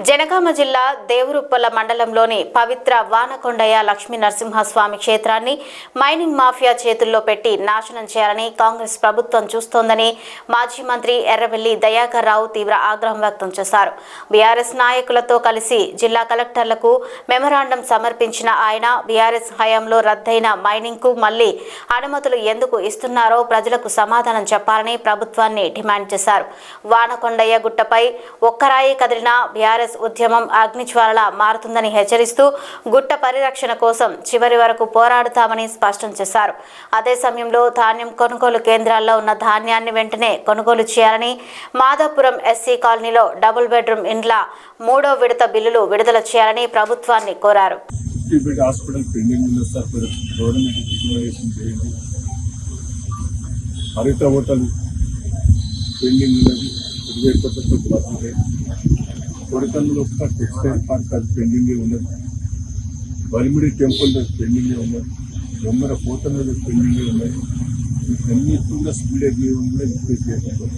జనగామ జిల్లా దేవరుప్పల మండలంలోని పవిత్ర వానకొండయ్య లక్ష్మీ నరసింహస్వామి క్షేత్రాన్ని మైనింగ్ మాఫియా చేతుల్లో పెట్టి నాశనం చేయాలని కాంగ్రెస్ ప్రభుత్వం చూస్తోందని మాజీ మంత్రి ఎర్రబెల్లి దయాకర్ రావు తీవ్ర ఆగ్రహం వ్యక్తం చేశారు. బీఆర్ఎస్ నాయకులతో కలిసి జిల్లా కలెక్టర్లకు మెమరాండం సమర్పించిన ఆయన బీఆర్ఎస్ హయాంలో రద్దయిన మైనింగ్ కు మళ్లీ అనుమతులు ఎందుకు ఇస్తున్నారో ప్రజలకు సమాధానం చెప్పాలని ప్రభుత్వాన్ని డిమాండ్ చేశారు. వానకొండయ్య గుట్టపై ఒక్కరాయి కదిలిన బీఆర్ఎస్ ఉద్యమం అగ్నిజ్వాలలా మారుతుందని హెచ్చరిస్తూ గుట్ట పరిరక్షణ కోసం చివరి వరకు పోరాడుతామని స్పష్టం చేశారు. అదే సమయంలో ధాన్యం కొనుగోలు కేంద్రాల్లో ఉన్న ధాన్యాన్ని వెంటనే కొనుగోలు చేయాలని, మాధవపురం ఎస్సీ కాలనీలో డబుల్ బెడ్రూమ్ ఇండ్ల 3వ విడత బిల్లులు విడుదల చేయాలని ప్రభుత్వాన్ని కోరారు. కొడకంలో టెక్స్టైల్ పార్క్ అది పెండింగ్ ఉన్నది, బలిమిడి టెంపుల్ పెండింగ్ ఉన్నది, బొమ్మర పోతన పెండింగ్ ఉన్నది. ఇవన్నీ కూడా స్పీడ్ అగ్రిమెంట్ కూడా ఇంక్రీజ్ చేయాలి.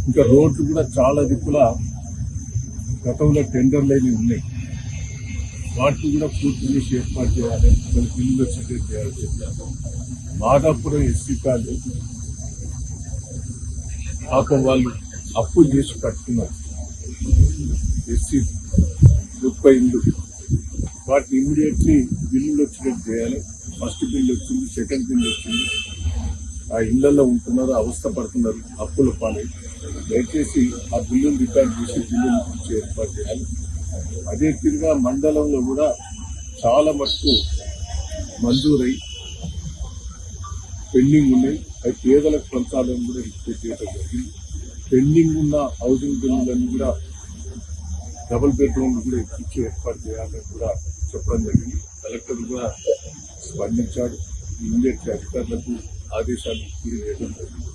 ఇంకా రోడ్లు కూడా చాలా దిక్కుల గతంలో టెండర్లు అయినవి ఉన్నాయి, వాటిని కూడా పూర్తి చేసి ఏర్పాటు చేయాలి. కొన్ని బిల్లులు సెటిల్ చేయాలి. మాదాపురం ఎస్సీ కాదు పాపం వాళ్ళు అప్పులు చేసి కట్టుకున్నారు. ఎస్సీ 30 ఇళ్ళు, వాటిని ఇమీడియట్లీ బిల్లులు వచ్చినట్టు చేయాలి. ఫస్ట్ బిల్లు వచ్చింది, సెకండ్ బిల్లు వచ్చింది. ఆ ఇళ్లలో ఉంటున్నారు, అవస్థ పడుతున్నారు, అప్పుల పాలై. దయచేసి ఆ బిల్లులు రికార్డ్ చేసి బిల్లులు ఇచ్చి ఏర్పాటు చేయాలి. అదే తీరుగా మండలంలో కూడా చాలా మటుకు మంజూరై పెండింగ్ ఉన్నాయి. అవి పేదలకు పంచాలని కూడా రిక్వెస్ట్ చేయడం జరిగింది. పెండింగ్ ఉన్న హౌసింగ్ బిల్లులన్నీ కూడా డబుల్ బెడ్రూమ్ కూడా ఇచ్చి ఏర్పాటు చేయాలని కూడా చెప్పడం జరిగింది. కలెక్టర్ కూడా స్పందించాడు. ఇమ్మీడియట్ అధికారులకు ఆదేశాలు చేయడం జరిగింది.